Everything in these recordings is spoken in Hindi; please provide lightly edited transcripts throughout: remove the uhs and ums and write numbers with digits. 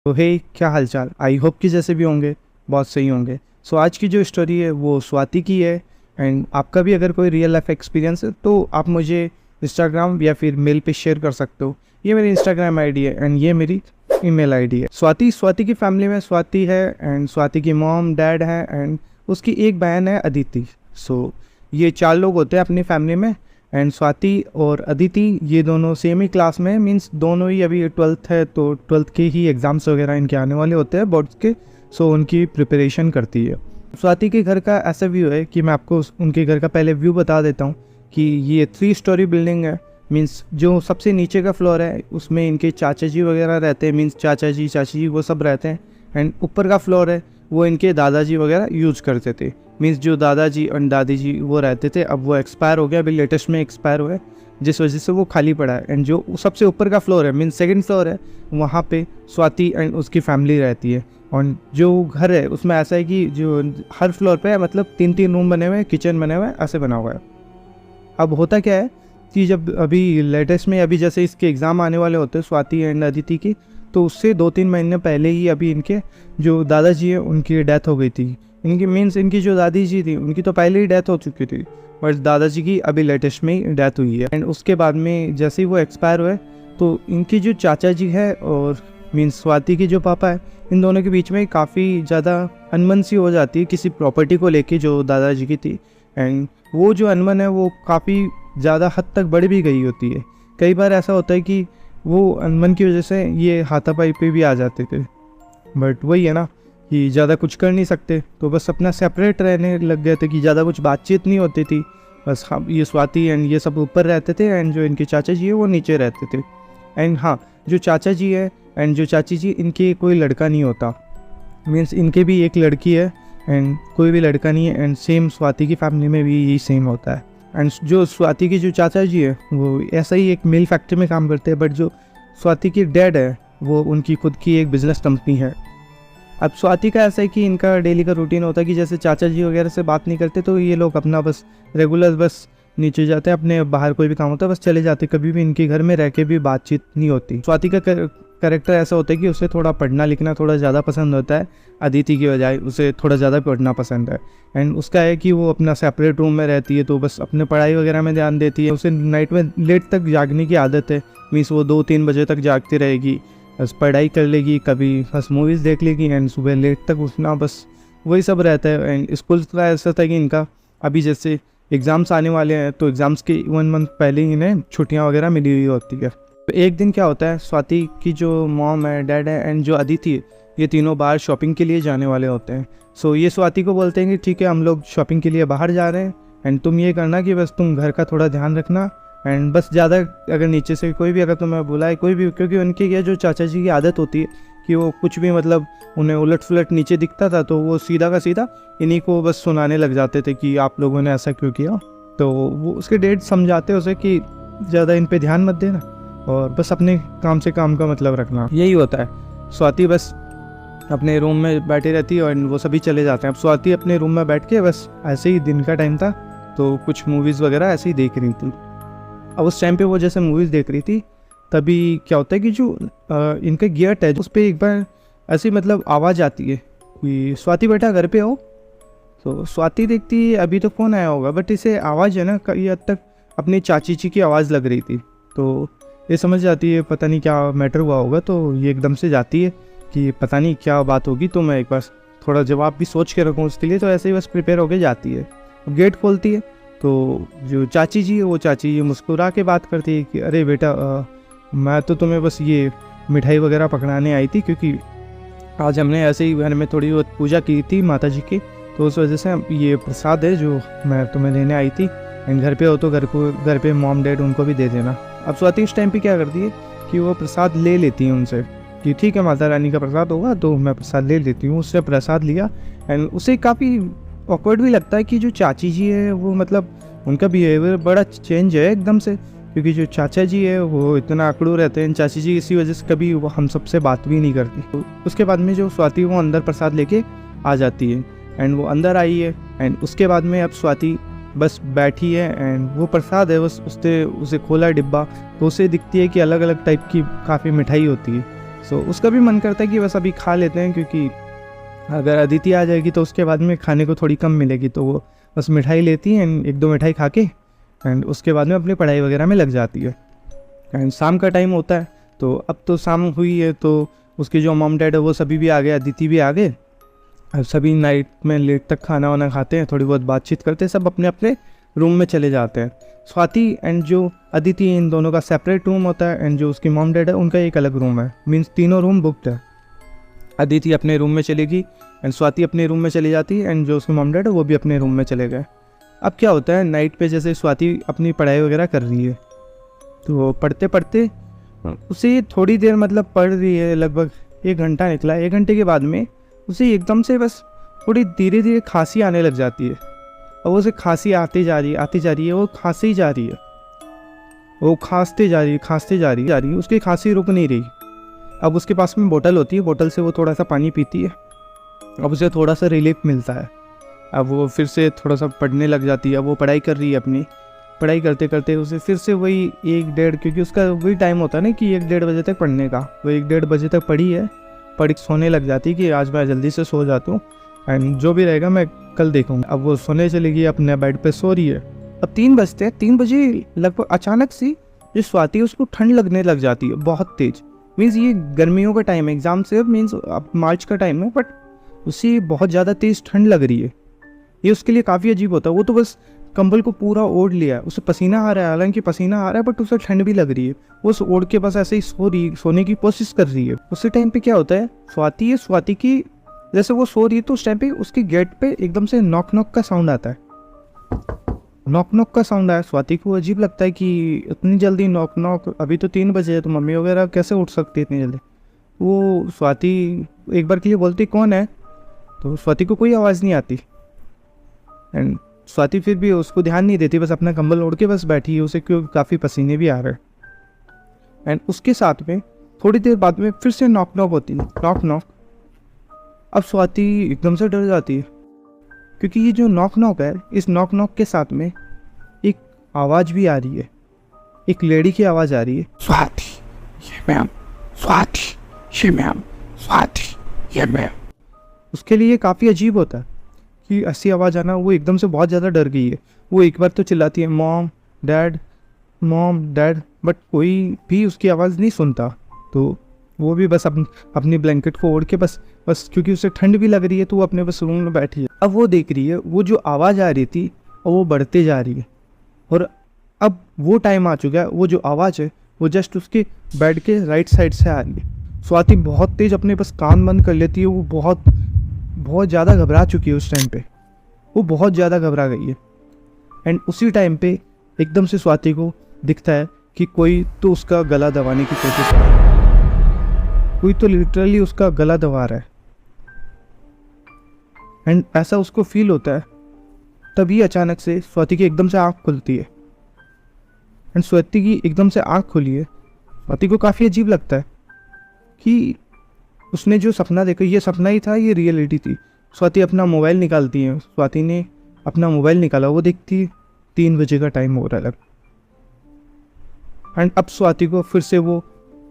तो हे, क्या हालचाल। आई होप कि जैसे भी होंगे बहुत सही होंगे। सो आज की जो स्टोरी है वो स्वाति की है। एंड आपका भी अगर कोई रियल लाइफ एक्सपीरियंस है तो आप मुझे इंस्टाग्राम या फिर मेल पे शेयर कर सकते हो। ये मेरी इंस्टाग्राम आईडी है एंड ये मेरी ईमेल आईडी है। स्वाति की फैमिली में स्वाति है एंड स्वाति की मॉम डैड है एंड उसकी एक बहन है अदिति। सो ये 4 लोग होते हैं अपनी फैमिली में। एंड स्वाति और अदिति ये दोनों सेम ही क्लास में, मीन्स दोनों ही अभी 12th है तो 12th के ही एग्ज़ाम्स वगैरह इनके आने वाले होते हैं बोर्ड्स के। सो उनकी प्रिपरेशन करती है। स्वाति के घर का ऐसा व्यू है कि मैं आपको उनके घर का पहले व्यू बता देता हूँ कि ये 3 स्टोरी बिल्डिंग है। मीन्स जो सबसे नीचे का फ्लोर है उसमें इनके चाचा जी वगैरह रहते हैं, मीन्स चाचा जी चाची जी वो सब रहते हैं। एंड ऊपर का फ्लोर है वो इनके दादाजी वगैरह यूज़ करते थे। मीन्स जो दादाजी और दादी जी वो रहते थे, अब वो एक्सपायर हो गया, अभी लेटेस्ट में एक्सपायर हुआ है जिस वजह से वो खाली पड़ा है। एंड जो सबसे ऊपर का फ्लोर है मीन्स 2nd फ्लोर है, वहाँ पे स्वाति एंड उसकी फैमिली रहती है। और जो घर है उसमें ऐसा है कि जो हर फ्लोर पे मतलब 3-3 रूम बने हुए हैं, किचन बने हुए हैं, ऐसे बना हुआ है। अब होता क्या है कि जब अभी लेटेस्ट में अभी जैसे इसके एग्ज़ाम आने वाले होते हैं स्वाति एंड अदिति की, तो उससे 2-3 महीने पहले ही अभी इनके जो दादाजी है उनकी डेथ हो गई थी। इनकी मीन्स इनकी जो दादी जी थी उनकी तो पहले ही डेथ हो चुकी थी, बट दादाजी की अभी लेटेस्ट में ही डेथ हुई है। एंड उसके बाद में जैसे ही वो एक्सपायर हुए तो इनकी जो चाचा जी है और मीन्स स्वाति के जो पापा है, इन दोनों के बीच में काफ़ी ज़्यादा अनबन सी हो जाती है किसी प्रॉपर्टी को लेके जो दादाजी की थी। एंड वो जो अनबन है वो काफ़ी ज़्यादा हद तक बढ़ भी गई होती है। कई बार ऐसा होता है कि वो अनबन की वजह से ये हाथापाई पे भी आ जाते थे, बट वही है ना कि ज़्यादा कुछ कर नहीं सकते, तो बस अपना सेपरेट रहने लग गए थे कि ज़्यादा कुछ बातचीत नहीं होती थी। बस हाँ, ये स्वाति एंड ये सब ऊपर रहते थे एंड जो इनके चाचा जी है वो नीचे रहते थे। एंड हाँ, जो चाचा जी है एंड जो चाची जी, इनके कोई लड़का नहीं होता। मीन्स इनके भी एक लड़की है एंड कोई भी लड़का नहीं है। एंड सेम स्वाति की फैमिली में भी यही सेम होता है। एंड जो स्वाति की जो चाचा जी है वो ऐसा ही एक मिल फैक्ट्री में काम करते हैं, बट जो स्वाति की डैड है वो उनकी खुद की एक बिज़नेस कंपनी है। अब स्वाति का ऐसा है कि इनका डेली का रूटीन होता है कि जैसे चाचा जी वगैरह से बात नहीं करते तो ये लोग अपना बस रेगुलर बस नीचे जाते हैं, अपने बाहर कोई भी काम होता है बस चले जाते, कभी भी इनके घर में रह के भी बातचीत नहीं होती। स्वाति का कैरेक्टर ऐसा होता है कि उसे थोड़ा पढ़ना लिखना थोड़ा ज़्यादा पसंद होता है, अदिति की बजाय उसे थोड़ा ज़्यादा पढ़ना पसंद है। एंड उसका है कि वो अपना सेपरेट रूम में रहती है तो बस अपने पढ़ाई वगैरह में ध्यान देती है। उसे नाइट में लेट तक जागने की आदत है, मीन्स वो 2-3 बजे तक जागती रहेगी, बस पढ़ाई कर लेगी, कभी बस मूवीज़ देख लेगी एंड सुबह लेट तक उठना, बस वही सब रहता है। एंड स्कूल का ऐसा था कि इनका अभी जैसे एग्ज़ाम्स आने वाले हैं तो एग्ज़ाम्स के 1 मंथ पहले ही इन्हें छुट्टियाँ वगैरह मिली हुई होती है। तो एक दिन क्या होता है, स्वाति की जो मॉम है, डैड है एंड जो अदिति है, ये तीनों बाहर शॉपिंग के लिए जाने वाले होते हैं। सो ये स्वाति को बोलते हैं कि ठीक है हम लोग शॉपिंग के लिए बाहर जा रहे हैं एंड तुम ये करना कि बस तुम घर का थोड़ा ध्यान रखना एंड बस ज़्यादा अगर नीचे से कोई भी अगर तुम्हें बुलाए कोई भी, क्योंकि उनकी क्या जो चाचा जी की आदत होती है कि वो कुछ भी मतलब उन्हें उलट फुलट नीचे दिखता था तो वो सीधा का सीधा इन्हीं को बस सुनाने लग जाते थे कि आप लोगों ने ऐसा क्यों किया। तो वो उसके डैड समझाते उसे कि ज़्यादा इन पे ध्यान मत देना और बस अपने काम से काम का मतलब रखना, यही होता है। स्वाति बस अपने रूम में बैठी रहती है और वो सभी चले जाते हैं। अब स्वाति अपने रूम में बैठ के बस ऐसे ही, दिन का टाइम था तो कुछ मूवीज़ वगैरह ऐसे ही देख रही थी। अब उस टाइम पे वो जैसे मूवीज़ देख रही थी तभी क्या होता है कि जो इनका गेट है उस पर एक बार ऐसी मतलब आवाज़ आती है कि स्वाति बेटा घर पे हो। तो स्वाति देखती है अभी तो फ़ोन आया होगा, बट इसे आवाज़ है ना कई हद तक अपनी चाची जी की आवाज़ लग रही थी। तो ये समझ जाती है पता नहीं क्या मैटर हुआ होगा, तो ये एकदम से जाती है कि पता नहीं क्या बात होगी, तो मैं एक बार थोड़ा जवाब भी सोच के रखूँ उसके लिए। तो ऐसे ही बस प्रिपेयर होके जाती है। गेट खोलती है तो जो चाची जी है वो चाची जी मुस्कुरा के बात करती है कि अरे बेटा मैं तो तुम्हें बस ये मिठाई वगैरह पकड़ाने आई थी, क्योंकि आज हमने ऐसे ही घर में थोड़ी बहुत पूजा की थी माता जी की, तो उस वजह से ये प्रसाद है जो मैं तुम्हें देने आई थी एंड घर पे हो तो घर पे मॉम डैड उनको भी दे देना। अब स्वाति इस टाइम पे क्या करती है कि वो प्रसाद ले लेती है उनसे कि ठीक है माता रानी का प्रसाद होगा तो मैं प्रसाद ले लेती हूँ। उससे प्रसाद लिया एंड उसे काफ़ी ऑकवर्ड भी लगता है कि जो चाची जी है वो मतलब उनका बिहेवियर बड़ा चेंज है एकदम से, क्योंकि जो चाचा जी है वो इतना आकड़ू रहते हैं। चाची जी इसी वजह से कभी वो हम सबसे बात भी नहीं करती। तो उसके बाद में जो स्वाति वो अंदर प्रसाद लेके आ जाती है एंड वो अंदर आई है एंड उसके बाद में अब स्वाति बस बैठी है एंड वो प्रसाद है बस उसे खोला डिब्बा तो उसे दिखती है कि अलग अलग टाइप की काफ़ी मिठाई होती है। सो उसका भी मन करता है कि बस अभी खा लेते हैं, क्योंकि अगर अदिति आ जाएगी तो उसके बाद में खाने को थोड़ी कम मिलेगी, तो वो बस मिठाई लेती है एंड 1-2 मिठाई खा के एंड उसके बाद में अपनी पढ़ाई वगैरह में लग जाती है। एंड शाम का टाइम होता है, तो अब तो शाम हुई है, तो उसके जो मॉम डैड है वो सभी भी आ गए, अदिति भी आ गए। अब सभी नाइट में लेट तक खाना वाना खाते हैं, थोड़ी बहुत बातचीत करते हैं, सब अपने अपने रूम में चले जाते हैं। स्वाति एंड जो अदिति, इन दोनों का सेपरेट रूम होता है एंड जो उसकी मॉम डैड है उनका एक अलग रूम है, मीन्स तीनों रूम बुकड है। अदिति अपने रूम में चलेगी एंड स्वाति अपने रूम में चली जाती है एंड जो उसकी मॉम डैड है वो भी अपने रूम में चले गए। अब क्या होता है, नाइट पे जैसे स्वाति अपनी पढ़ाई वगैरह कर रही है, तो पढ़ते पढ़ते उसे थोड़ी देर मतलब पढ़ रही है, लगभग 1 घंटा निकला। 1 घंटे के बाद में उसे एकदम से बस थोड़ी धीरे धीरे खांसी आने लग जाती है। अब उसे खांसी आती जा रही है, वो खांसी ही जा रही है, वो खांसते जा रही है, उसकी खांसी रुक नहीं रही। अब उसके पास में बोतल होती है, बोतल से वो थोड़ा सा पानी पीती है, अब उसे थोड़ा सा रिलीफ मिलता है। अब वो फिर से थोड़ा सा पढ़ने लग जाती है। अब वो पढ़ाई कर रही है, अपनी पढ़ाई करते करते उसे फिर से वही 1-1:30, क्योंकि उसका वही टाइम होता है ना कि 1-1:30 बजे तक पढ़ने का, वो 1-1:30 बजे तक पढ़ी है, पढ़ सोने लग जाती है कि आज मैं जल्दी से सो जाता हूँ एंड जो भी रहेगा मैं कल देखूँगा। अब वो सोने चली गई, अपने बेड पे सो रही है। अब 3 बजते हैं, 3 बजे लगभग अचानक सी जो स्वाति है उसको ठंड लगने लग जाती है बहुत तेज। मीन्स ये गर्मियों का टाइम है, एग्जाम से मीन्स अब मार्च का टाइम है, बट उसे बहुत ज़्यादा तेज़ ठंड लग रही है। ये उसके लिए काफ़ी अजीब होता है। वो तो बस कंबल को पूरा ओढ़ लिया है, उसे पसीना आ रहा है, हालांकि पसीना आ रहा है बट उसे ठंड भी लग रही है। वो उस ओढ़ के बस ऐसे ही सोने की कोशिश कर रही है। उसी टाइम पे क्या होता है, स्वाति की जैसे वो सो रही है तो उस टाइम पे उसके गेट पे एकदम से नॉक नॉक का साउंड आता है। नॉक नॉक का साउंड आया, स्वाति को अजीब लगता है कि इतनी जल्दी नॉक नॉक, अभी तो 3 बजे है, तो मम्मी वगैरह कैसे उठ सकती है इतनी जल्दी। वो स्वाति एक बार के लिए बोलती कौन है, तो स्वाति को कोई आवाज़ नहीं आती एंड स्वाति फिर भी उसको ध्यान नहीं देती, बस अपना कंबल ओढ़ के बस बैठी है। उसे क्यों काफ़ी पसीने भी आ रहे हैं एंड उसके साथ में थोड़ी देर बाद में फिर से नॉक नॉक होती है, नॉक नॉक। अब स्वाति एकदम से डर जाती है, क्योंकि ये जो नॉक नॉक है, इस नॉक नॉक के साथ में एक आवाज़ भी आ रही है, एक लेडी की आवाज़ आ रही है, स्वाति ये मैम, स्वाति ये मैम, स्वाति ये मैम। उसके लिए काफ़ी अजीब होता है कि ऐसी आवाज़ आना। वो एकदम से बहुत ज़्यादा डर गई है। वो एक बार तो चिल्लाती है मॉम डैड, बट कोई भी उसकी आवाज़ नहीं सुनता। तो वो भी बस अपनी ब्लैंकेट को ओढ़ के बस क्योंकि उसे ठंड भी लग रही है तो वो अपने बस रूम में बैठी है। अब वो देख रही है वो जो आवाज़ आ रही थी और वो बढ़ते जा रही है, और अब वो टाइम आ चुका है, वो जो आवाज़ है वो जस्ट उसके बेड के राइट साइड से आ रही है। स्वाति बहुत तेज़ अपने बस कान बंद कर लेती है। वो बहुत ज़्यादा घबरा चुकी है उस टाइम पे, वो बहुत ज़्यादा घबरा गई है। एंड उसी टाइम पे एकदम से स्वाति को दिखता है कि कोई तो उसका गला दबाने की कोशिश कर रहा है, कोई तो लिटरली उसका गला दबा रहा है एंड ऐसा उसको फील होता है। तभी अचानक से स्वाति की एकदम से आँख खुलती है एंड स्वाति की एकदम से आँख खुली है। स्वाति को काफ़ी अजीब लगता है कि उसने जो सपना देखा ये सपना ही था, ये रियलिटी थी। स्वाति अपना मोबाइल निकालती है, स्वाति ने अपना मोबाइल निकाला, वो देखती 3 बजे का टाइम हो रहा है एंड अब स्वाति को फिर से वो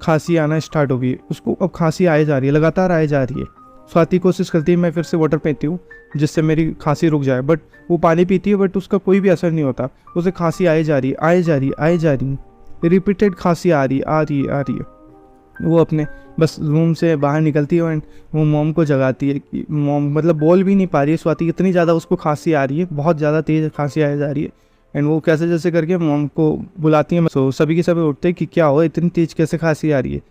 खांसी आना स्टार्ट हो गई। उसको अब खांसी आए जा रही है, लगातार आए जा रही है। स्वाति कोशिश करती है मैं फिर से वाटर पीती हूँ जिससे मेरी खांसी रुक जाए, बट वो पानी पीती है बट उसका कोई भी असर नहीं होता। उसे खांसी आए जा रही है, रिपीटेड खांसी आ रही है। वो अपने बस रूम से बाहर निकलती है एंड वो मॉम को जगाती है कि मॉम, मतलब बोल भी नहीं पा रही है स्वाति, इतनी ज़्यादा उसको खांसी आ रही है, बहुत ज़्यादा तेज़ खांसी आ जा रही है एंड वो कैसे जैसे करके मॉम को बुलाती है। सो सभी के सभी उठते हैं कि क्या हो, इतनी तेज़ कैसे खांसी आ रही है।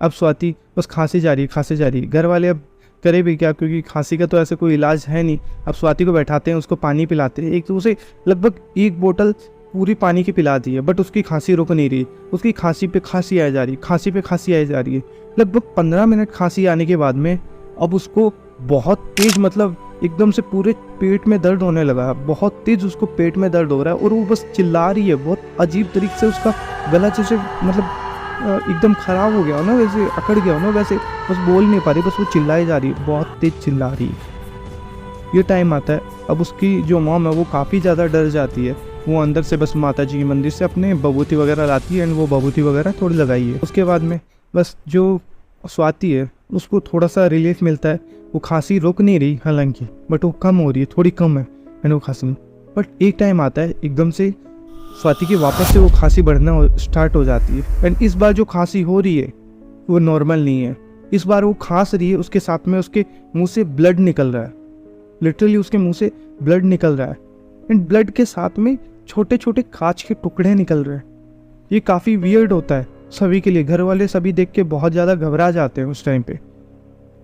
अब स्वाति बस खांसी जा रही है। घर वाले अब करे भी क्या, क्योंकि खांसी का तो ऐसे कोई इलाज है नहीं। अब स्वाति को बैठाते हैं, उसको पानी पिलाते हैं। एक तो उसे लगभग 1 बोतल पूरी पानी की पिला दी है बट उसकी खांसी रुक नहीं रही। उसकी खांसी पे खांसी आई जा रही है। लगभग 15 मिनट खांसी आने के बाद में अब उसको बहुत तेज, मतलब एकदम से पूरे पेट में दर्द होने लगा। बहुत तेज उसको पेट में दर्द हो रहा है और वो बस चिल्ला रही है। बहुत अजीब तरीके से उसका गला जैसे मतलब एकदम ख़राब हो गया हो ना, वैसे अकड़ गया हो ना, वैसे बस बोल नहीं पा रही, बस वो चिल्लाई जा रही है, बहुत तेज चिल्ला रही है। ये टाइम आता है, अब उसकी जो मॉम है वो काफ़ी ज़्यादा डर जाती है। वो अंदर से बस माता जी के मंदिर से अपने बबूती वगैरह लाती है एंड वो बबूती वगैरह थोड़ी लगाई है। उसके बाद में बस जो स्वाति है उसको थोड़ा सा रिलीफ मिलता है, वो खांसी रुक नहीं रही हालांकि, बट वो कम हो रही है, थोड़ी कम है एंड वो खांसी। बट एक टाइम आता है एकदम से स्वाति की वापस से वो खांसी बढ़ना स्टार्ट हो जाती है एंड इस बार जो खांसी हो रही है वो नॉर्मल नहीं है। इस बार वो खांस रही है, उसके साथ में उसके मुंह से ब्लड निकल रहा है, लिटरली उसके मुंह से ब्लड निकल रहा है एंड ब्लड के साथ में छोटे छोटे कांच के टुकड़े निकल रहे हैं। ये काफ़ी वियर्ड होता है सभी के लिए, घर वाले सभी देख के बहुत ज़्यादा घबरा जाते हैं उस टाइम पे।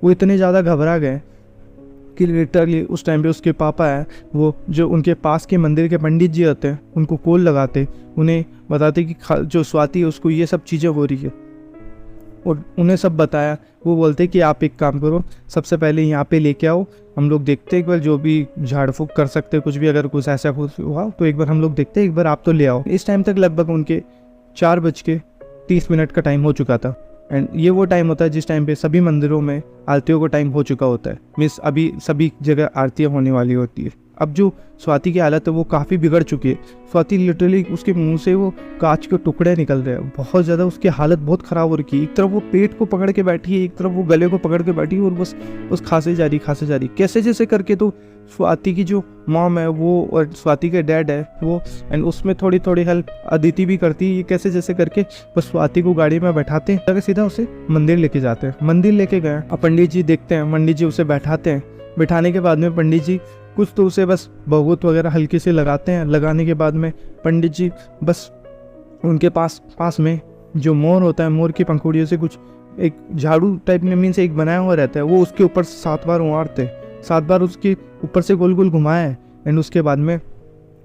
वो इतने ज़्यादा घबरा गए कि लिटरली उस टाइम पे उसके पापा है वो जो उनके पास के मंदिर के पंडित जी होते हैं उनको कॉल लगाते, उन्हें बताते कि जो स्वाति है उसको ये सब चीज़ें हो रही है और उन्हें सब बताया। वो बोलते कि आप एक काम करो, सबसे पहले यहाँ पे लेके आओ, हम लोग देखते हैं एक बार, जो भी झाड़ फूक कर सकते हैं कुछ भी, अगर कुछ ऐसा कुछ हुआ तो एक बार हम लोग देखते हैं, एक बार आप तो ले आओ। इस टाइम तक लगभग उनके 4:30 का टाइम हो चुका था एंड ये वो टाइम होता है जिस टाइम पे सभी मंदिरों में आरतियों का टाइम हो चुका होता है, मीन्स अभी सभी जगह आरतियाँ होने वाली होती है। अब जो स्वाति की हालत है वो काफ़ी बिगड़ चुकी है। स्वाति लिटरली उसके मुंह से वो कांच के टुकड़े निकल रहे हैं, बहुत ज़्यादा उसकी हालत बहुत ख़राब हो रही है। एक तरफ वो पेट को पकड़ के बैठी है, एक तरफ वो गले को पकड़ के बैठी है और बस खांसे जा रही कैसे जैसे करके। तो स्वाति की जो मॉम है वो और स्वाति के डैड है वो एंड उसमें थोड़ी थोड़ी हेल्प अदिति भी करती है। ये कैसे जैसे करके बस स्वाति को गाड़ी में बैठाते हैं, सीधा उसे मंदिर लेके जाते हैं। मंदिर लेके गए, अब पंडित जी देखते हैं, पंडित जी उसे बैठाते हैं। बैठाने के बाद में पंडित जी कुछ तो उसे बस भभूत वगैरह हल्के से लगाते हैं। लगाने के बाद में पंडित जी बस उनके पास में जो मोर होता है, मोर की पंखुड़ियों से कुछ एक झाड़ू टाइप में मीन से एक बनाया हुआ रहता है, वो उसके ऊपर 7 बार उड़ाते, 7 बार उसके ऊपर से गोल गोल घुमाए एंड उसके बाद में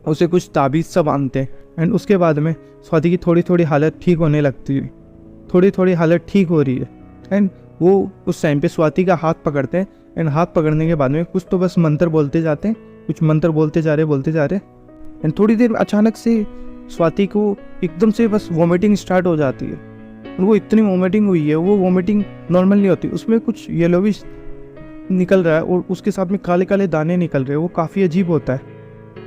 उसे कुछ ताबीज़ सब बांधते हैं एंड उसके बाद में स्वाति की थोड़ी थोड़ी हालत ठीक होने लगती है, थोड़ी थोड़ी हालत ठीक हो रही है एंड वो उस टाइम पे स्वाति का हाथ पकड़ते हैं एंड हाथ पकड़ने के बाद में कुछ तो बस मंत्र बोलते जाते हैं, कुछ मंत्र बोलते जा रहे एंड थोड़ी देर अचानक से स्वाति को एकदम से बस वॉमिटिंग स्टार्ट हो जाती है। और वो इतनी वॉमिटिंग हुई है, वो वॉमिटिंग नॉर्मल नहीं होती, उसमें कुछ येलोविश निकल रहा है और उसके साथ में काले काले दाने निकल रहे हैं। वो काफ़ी अजीब होता है,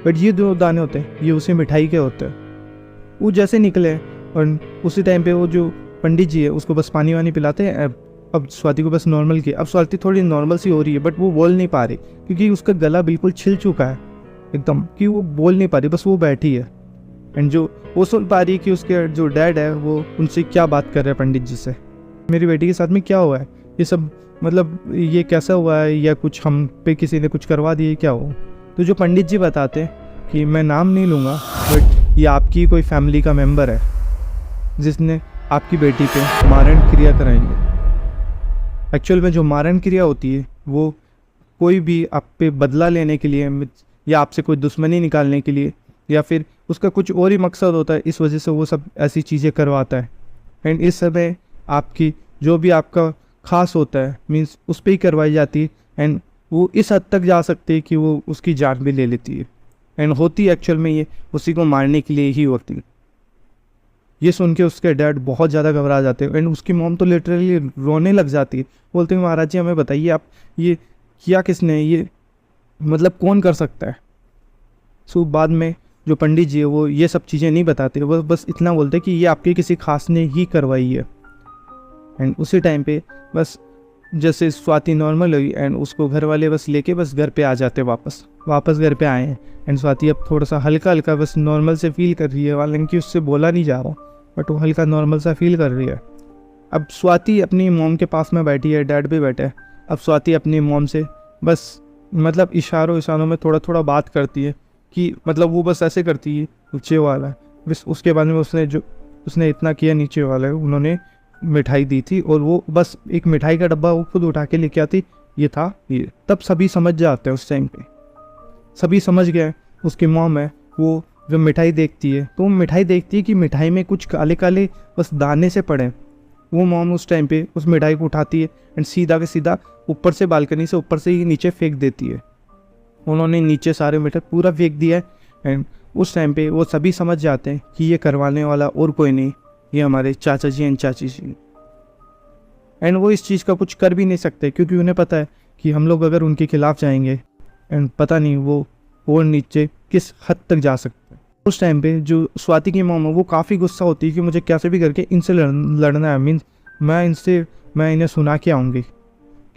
बट ये जो दाने होते हैं ये उसे मिठाई के होते हैं। वो जैसे निकले और उसी टाइम पे वो जो पंडित जी है उसको बस पानी वानी पिलाते हैं। अब स्वाति को बस नॉर्मल किया, अब स्वाति थोड़ी नॉर्मल सी हो रही है बट वो बोल नहीं पा रही क्योंकि उसका गला बिल्कुल छिल चुका है एकदम, कि वो बोल नहीं पा रही, बस वो बैठी है एंड जो वो सुन पा रही है कि उसके जो डैड है वो उनसे क्या बात कर रहे हैं पंडित जी से, मेरी बेटी के साथ में क्या हुआ है, ये सब मतलब ये कैसा हुआ है या कुछ हम पे किसी ने कुछ करवा दिया क्या हो। तो जो पंडित जी बताते हैं कि मैं नाम नहीं लूँगा बट ये आपकी कोई फैमिली का मेम्बर है जिसने आपकी बेटी पे मारण क्रिया कराएंगे। एक्चुअल में जो मारण क्रिया होती है वो कोई भी आप पे बदला लेने के लिए या आपसे कोई दुश्मनी निकालने के लिए या फिर उसका कुछ और ही मकसद होता है, इस वजह से वो सब ऐसी चीज़ें करवाता है एंड इस समय आपकी जो भी आपका खास होता है मीन्स उस पर ही करवाई जाती है एंड वो इस हद तक जा सकती है कि वो उसकी जान भी ले लेती है एंड होती एक्चुअल में ये उसी को मारने के लिए ही होती है। ये सुन के उसके डैड बहुत ज़्यादा घबरा जाते हैं एंड उसकी मॉम तो लिटरली रोने लग जाती है, बोलते हैं महाराज जी हमें बताइए आप ये किया किसने, ये मतलब कौन कर सकता है। सो बाद में जो पंडित जी है वो ये सब चीज़ें नहीं बताते, वो बस इतना बोलते कि ये आपके किसी खास ने ही करवाई है एंड उसी टाइम पे बस जैसे स्वाति नॉर्मल हुई एंड उसको घर वाले बस लेके बस घर पे आ जाते, वापस घर पे आए हैं एंड स्वाति अब थोड़ा सा हल्का हल्का बस नॉर्मल से फील कर रही है, हालांकि उससे बोला नहीं जा रहा बट वो हल्का नॉर्मल सा फील कर रही है। अब स्वाति अपनी मॉम के पास में बैठी है, डैड भी बैठे हैं। अब स्वाति अपनी मॉम से बस मतलब इशारों में थोड़ा थोड़ा बात करती है कि मतलब वो बस ऐसे करती है नीचे वाला है, बस उसके बाद में उसने इतना किया, नीचे वाला है उन्होंने मिठाई दी थी और वो बस एक मिठाई का डब्बा वो खुद उठा के लेके आती, ये था ये। तब सभी समझ जाते हैं, उस टाइम पे सभी समझ गए। उसकी मॉम है वो जब मिठाई देखती है तो वो मिठाई देखती है कि मिठाई में कुछ काले काले बस दाने से पड़े। वो मॉम उस टाइम पे उस मिठाई को उठाती है एंड सीधा के सीधा ऊपर से बालकनी से ऊपर से ही नीचे फेंक देती है। उन्होंने नीचे सारे मिठाई पूरा फेंक दिया है एंड उस टाइम पे वो सभी समझ जाते हैं कि ये करवाने वाला और कोई नहीं, ये हमारे चाचा जी एंड चाची जी। एंड वो इस चीज़ का कुछ कर भी नहीं सकते क्योंकि उन्हें पता है कि हम लोग अगर उनके खिलाफ जाएंगे एंड पता नहीं वो और नीचे किस हद तक जा सकते हैं। उस टाइम पे जो स्वाति की मॉम है वो काफ़ी गुस्सा होती है कि मुझे कैसे भी करके इनसे लड़ना है, मीन्स मैं इन्हें सुना के आऊँगी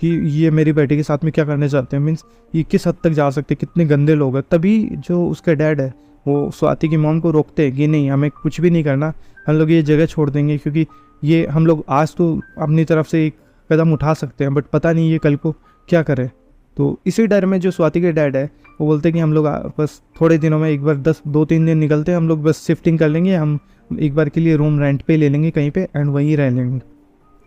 कि ये मेरी बेटी के साथ में क्या करने चाहते हैं, मीन्स ये किस हद तक जा सकते हैं, कितने गंदे लोग हैं। तभी जो उसका डैड है वो स्वाति की मॉम को रोकते हैं कि नहीं, हमें कुछ भी नहीं करना, हम लोग ये जगह छोड़ देंगे, क्योंकि ये हम लोग आज तो अपनी तरफ से एक कदम उठा सकते हैं, बट पता नहीं ये कल को क्या करे। तो इसी डर में जो स्वाति के डैड है वो बोलते हैं कि हम लोग बस थोड़े दिनों में एक बार 2-3 दिन निकलते हैं, हम लोग बस शिफ्टिंग कर लेंगे, हम एक बार के लिए रूम रेंट पे ले लेंगे कहीं पे एंड वहीं रह लेंगे।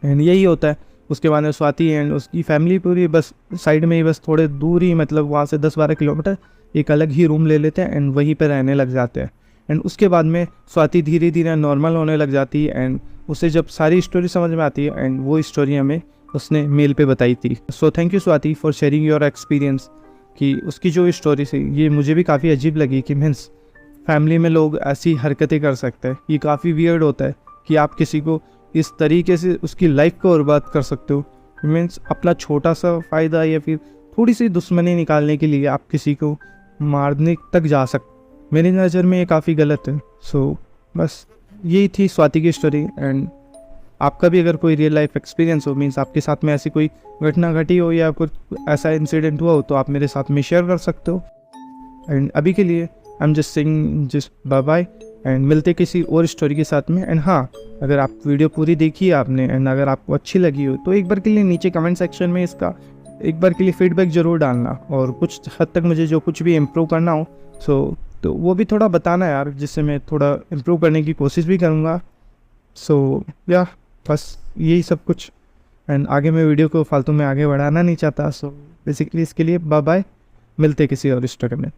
एंड यही होता है। उसके बाद में स्वाति एंड उसकी फैमिली पूरी बस साइड में ही, बस थोड़े दूर ही, मतलब वहाँ से 10-12 किलोमीटर एक अलग ही रूम ले लेते हैं एंड वहीं पर रहने लग जाते हैं। एंड उसके बाद में स्वाति धीरे धीरे नॉर्मल होने लग जाती है एंड उसे जब सारी स्टोरी समझ में आती है एंड वो स्टोरी हमें उसने मेल पे बताई थी। So thank you Swati for sharing your experience, कि उसकी जो स्टोरी थी ये मुझे भी काफ़ी अजीब लगी कि मीन्स फैमिली में लोग ऐसी हरकतें कर सकते हैं। ये काफ़ी वियर्ड होता है कि आप किसी को इस तरीके से उसकी लाइफ को बर्बाद कर सकते हो, मीन्स अपना छोटा सा फ़ायदा या फिर थोड़ी सी दुश्मनी निकालने के लिए आप किसी को मारने तक जा सकते। मेरी नज़र में ये काफ़ी गलत है। सो बस यही थी स्वाति की स्टोरी। एंड आपका भी अगर कोई रियल लाइफ एक्सपीरियंस हो, मीन्स आपके साथ में ऐसी कोई घटना घटी हो या कुछ ऐसा इंसिडेंट हुआ हो, तो आप मेरे साथ में शेयर कर सकते हो। एंड अभी के लिए I am just saying just bye bye and मिलते किसी और स्टोरी के साथ में। एंड हाँ, अगर आप वीडियो पूरी देखी है आपने एंड अगर आपको अच्छी लगी हो तो एक बार के लिए नीचे कमेंट सेक्शन में इसका एक बार के लिए फीडबैक ज़रूर डालना, और कुछ हद तक मुझे जो कुछ भी इम्प्रूव करना हो तो वो भी थोड़ा बताना यार, जिससे मैं थोड़ा इम्प्रूव करने की कोशिश भी करूँगा। सो या बस यही सब कुछ। एंड आगे मैं वीडियो को फालतू में आगे बढ़ाना नहीं चाहता। सो बेसिकली इसके लिए बाय बाय, मिलते किसी और स्टोरी में।